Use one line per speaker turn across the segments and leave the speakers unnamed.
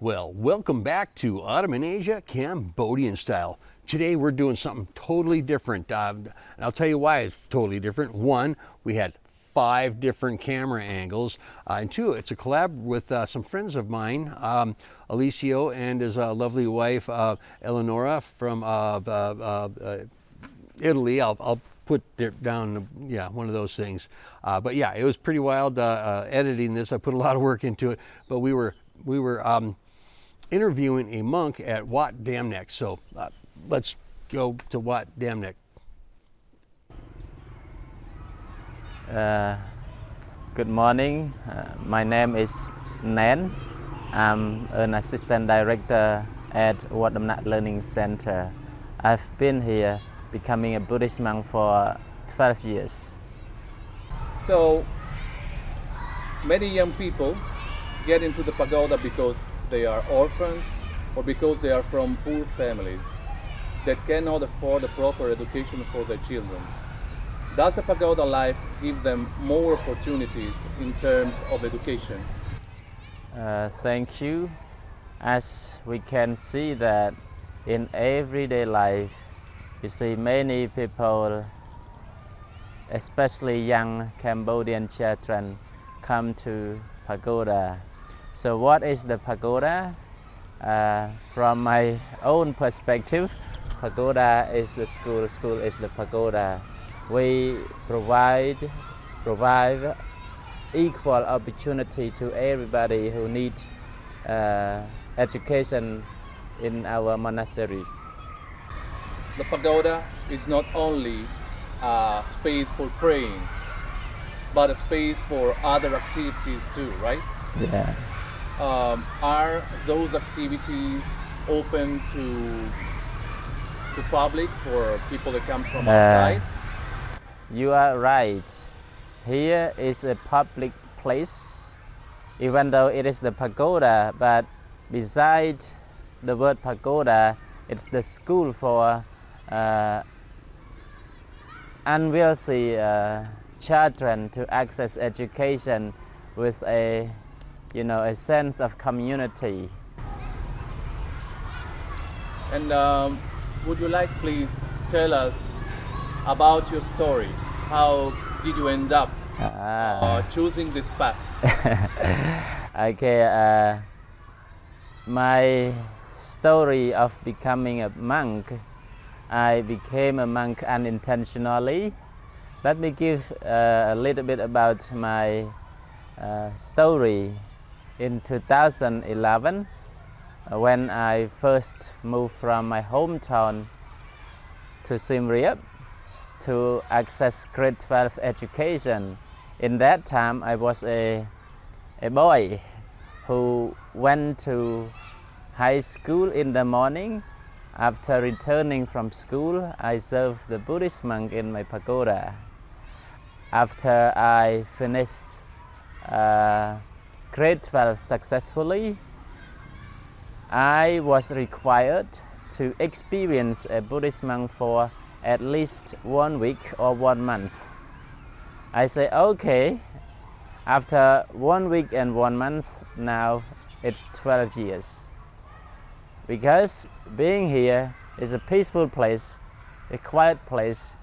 Well, welcome back to Ottoman Asia, Cambodian style. Today we're doing something totally different. And I'll tell you why it's totally different. One, we had 5 different camera angles. And 2, it's a collab with some friends of mine, Alissio and his lovely wife, Eleonora from Italy. I'll put down, yeah, one of those things. But yeah, it was pretty wild editing this. I put a lot of work into it. But we were interviewing a monk at Wat Damnak. So let's go to Wat Damnak.
Good morning. My name is Nan. I'm an assistant director at Wat Damnak Learning Center. I've been here becoming a Buddhist monk for 12 years.
So many young people get into the pagoda because they are orphans or because they are from poor families that cannot afford a proper education for their children. Does the pagoda life give them more opportunities in terms of education?
Thank you. As we can see that in everyday life, you see many people, especially young Cambodian children, come to pagoda. So what is the pagoda? From my own perspective, pagoda is the school, school is the pagoda. We provide equal opportunity to everybody who needs education in our monastery.
The pagoda is not only a space for praying, but a space for other activities too, right?
Yeah.
Are those activities open to public for people that come from outside?
You are right. Here is a public place, even though it is the pagoda, but beside the word pagoda, it's the school for unwealthy children to access education with a sense of community.
And would you like please tell us about your story? How did you end up choosing this path?
Okay, my story of becoming a monk, I became a monk unintentionally. Let me give a little bit about my story. In 2011, when I first moved from my hometown to Siem to access grade 12 education. In that time, I was a boy who went to high school in the morning. After returning from school, I served the Buddhist monk in my pagoda. After I finished grade 12 successfully, I was required to experience a Buddhist monk for at least 1 week or 1 month. I say, okay, after 1 week and 1 month, now it's 12 years. Because being here is a peaceful place, a quiet place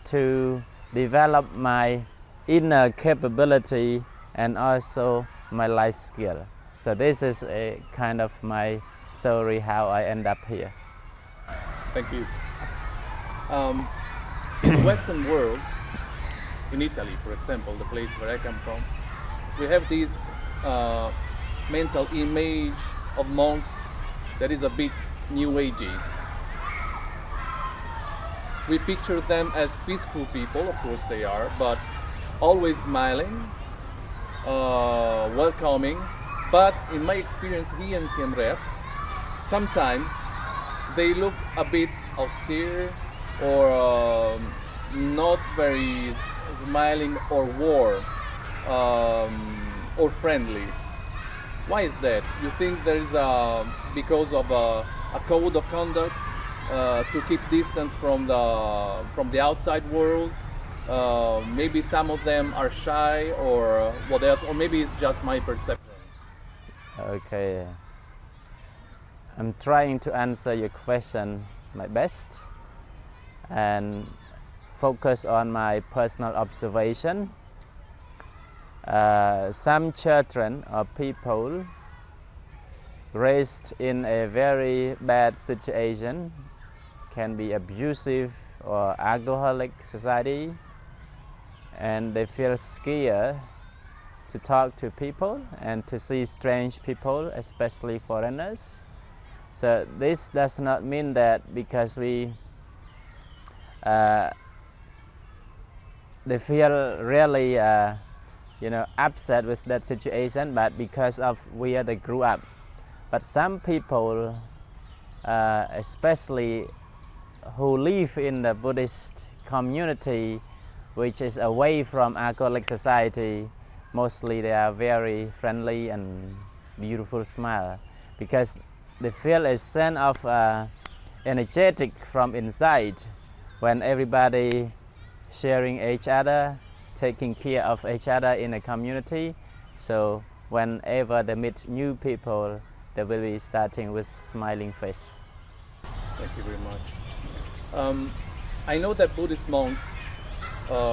to develop my inner capability and also my life skill. So this is a kind of my story how I end up here.
Thank you. In the Western world, in Italy, for example, the place where I come from, we have this mental image of monks that is a bit new agey. We picture them as peaceful people, of course they are, but always smiling, welcoming. But in my experience here in Siem Reap, sometimes they look a bit austere or not very smiling or warm or friendly. Why is that? You think there is because of a code of conduct to keep distance from the outside world? Maybe some of them are shy or what else, or maybe it's just my perception.
Okay. I'm trying to answer your question my best and focus on my personal observation. Some children or people raised in a very bad situation can be abusive or alcoholic society, and they feel scared to talk to people and to see strange people, especially foreigners. So this does not mean that because they feel really upset with that situation, but because of where they grew up. But some people, especially who live in the Buddhist community, which is away from alcoholic society, mostly they are very friendly and beautiful smile, because they feel a sense of energetic from inside when everybody sharing each other, taking care of each other in a community. So whenever they meet new people, they will be starting with smiling face.
Thank you very much. I know that Buddhist monks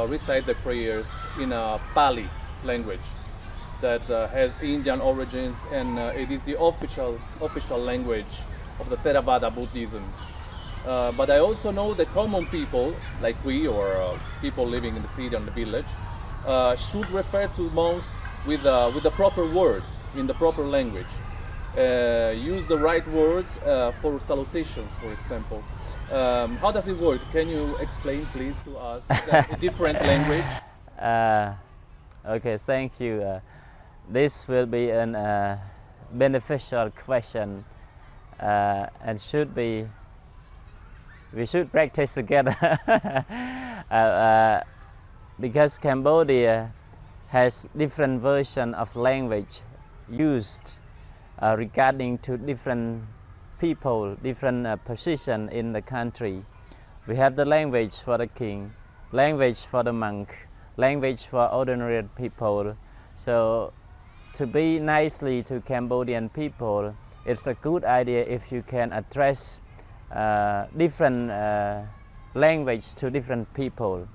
recite their prayers in a Pali language that has Indian origins, and it is the official language of the Theravada Buddhism. But I also know that common people like we, or people living in the city and the village, should refer to monks with the proper words, in the proper language. Use the right words for salutations, for example. How does it work? Can you explain, please, to us a different language?
Okay, thank you. This will be a beneficial question, and we should practice together. Because Cambodia has different version of language used regarding to different people, different position in the country. We have the language for the king, language for the monk, language for ordinary people. So to be nicely to Cambodian people, it's a good idea if you can address different language to different people.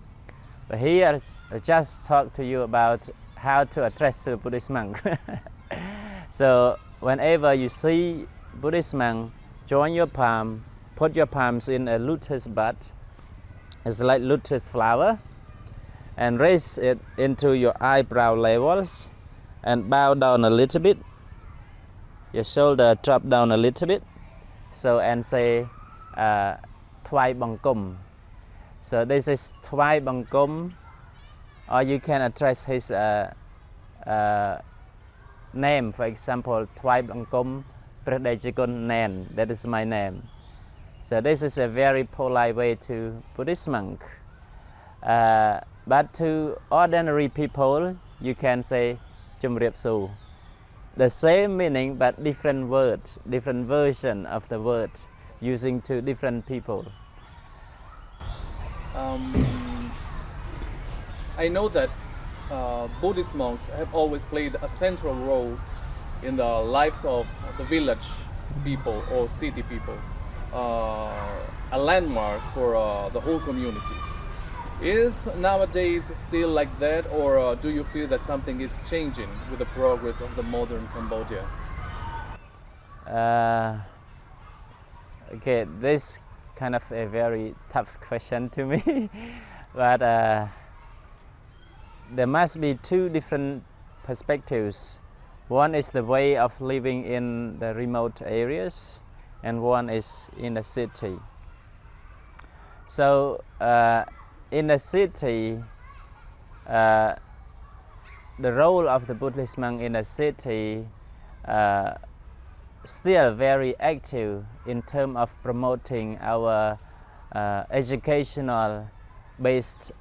But here I just talk to you about how to address a Buddhist monk. So whenever you see Buddhist monk, join your palm, put your palms in a lotus bud, it's like lotus flower, and raise it into your eyebrow levels and bow down a little bit. Your shoulder drop down a little bit. So and say Thwai Bangkum. So this is Thwai Bangkum, or you can address his name, for example, Thwai Bangkum Pradejikun Nen, that is my name. So this is a very polite way to Buddhist monk. But to ordinary people, you can say Chumriap Su. The same meaning but different word, different version of the word using to different people.
I know that Buddhist monks have always played a central role in the lives of the village people or city people, a landmark for the whole community. Is nowadays still like that, or do you feel that something is changing with the progress of the modern Cambodia?
Okay, this kind of a very tough question to me, but there must be two different perspectives. One is the way of living in the remote areas, and one is in the city. So in the city, the role of the Buddhist monk in the city still very active in terms of promoting our educational based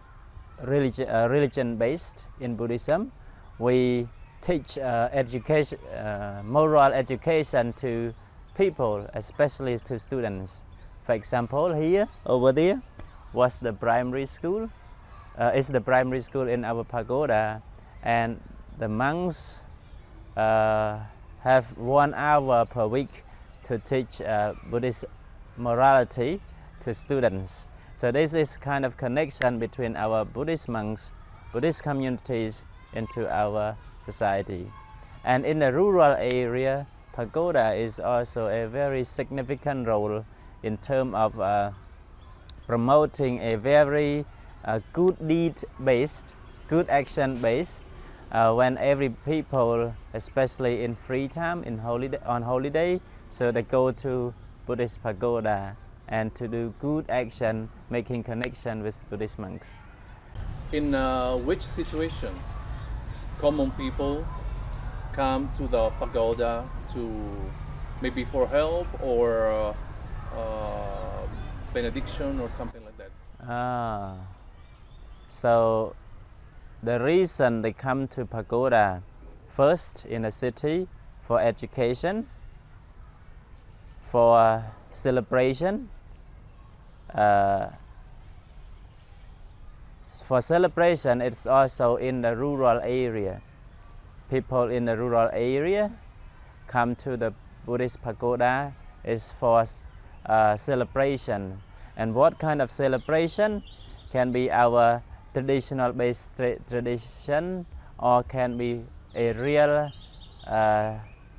religion based in Buddhism. We teach education, moral education to people, especially to students. For example, here over there was the primary school. It's the primary school in our pagoda, and the monks have 1 hour per week to teach Buddhist morality to students. So this is kind of connection between our Buddhist monks, Buddhist communities into our society. And in the rural area, pagoda is also a very significant role in terms of promoting a very good deed-based, good action-based, when every people, especially in free time, on holiday, so they go to Buddhist pagoda and to do good action, making connection with Buddhist monks.
In which situations common people come to the pagoda to maybe for help or benediction or something like that?
So the reason they come to pagoda, first in a city, for education, for celebration. For celebration, it's also in the rural area. People in the rural area come to the Buddhist pagoda is for celebration. And what kind of celebration? Can be our traditional based tradition, or can be a real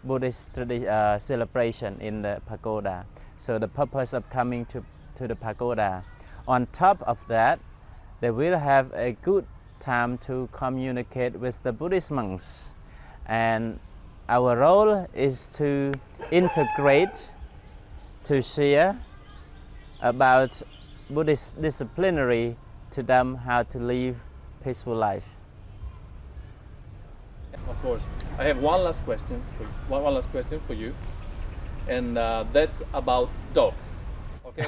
Buddhist celebration in the pagoda. So the purpose of coming to the pagoda. On top of that, they will have a good time to communicate with the Buddhist monks. And our role is to integrate, to share about Buddhist disciplinary to them, how to live peaceful life.
Of course. I have one last question for you, and that's about dogs. Okay.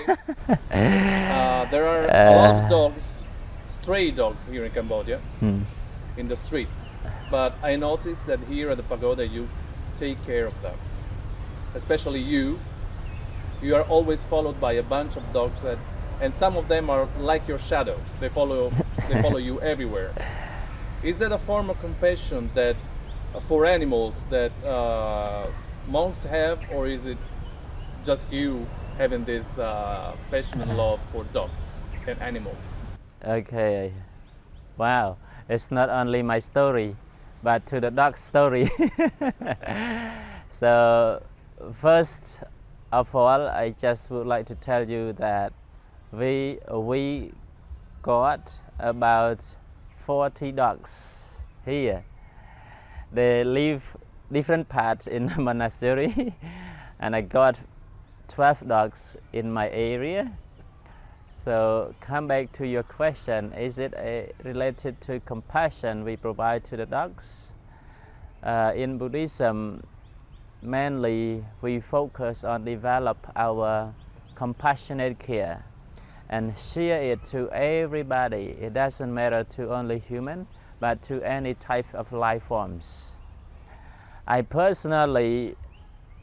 There are a lot of dogs, stray dogs here in Cambodia, in the streets. But I noticed that here at the pagoda you take care of them. Especially you are always followed by a bunch of dogs and some of them are like your shadow. They follow you everywhere. Is that a form of compassion that for animals that monks have, or is it just you having this passion and love for dogs and animals?
Okay, wow, it's not only my story, but to the dog story. So first of all, I just would like to tell you that we got about 40 dogs here. They live different parts in the monastery, and I got 12 dogs in my area. So come back to your question, is it related to compassion we provide to the dogs? In Buddhism, mainly we focus on develop our compassionate care and share it to everybody. It doesn't matter to only human, but to any type of life forms. I personally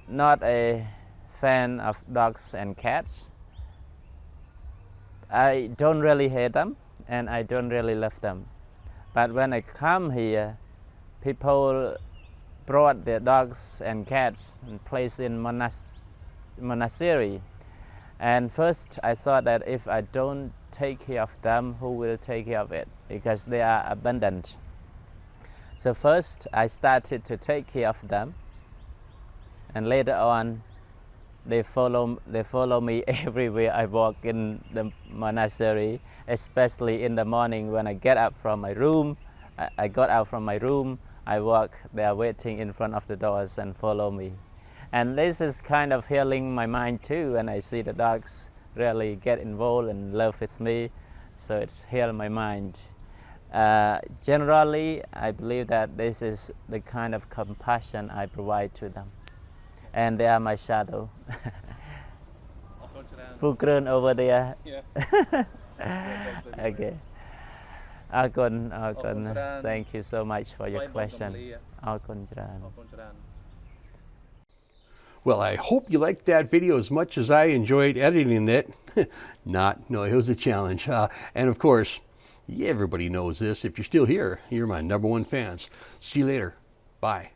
not a fan of dogs and cats. I don't really hate them and I don't really love them. But when I come here, people brought their dogs and cats and placed in monastery. And first I thought that if I don't take care of them, who will take care of it? Because they are abundant. So first I started to take care of them, and later on they follow me everywhere I walk in the monastery, especially in the morning when I get up from my room. I got out from my room, I walk, they are waiting in front of the doors and follow me. And this is kind of healing my mind too, when I see the dogs really get involved and love with me, so it's healed my mind. Generally, I believe that this is the kind of compassion I provide to them. And they are my shadow. Pukran over there.
Yeah.
Okay. Akon, thank you so much for your question. Akon Chran.
Well, I hope you liked that video as much as I enjoyed editing it. No, it was a challenge. And of course, everybody knows this. If you're still here, you're my #1 fans. See you later. Bye.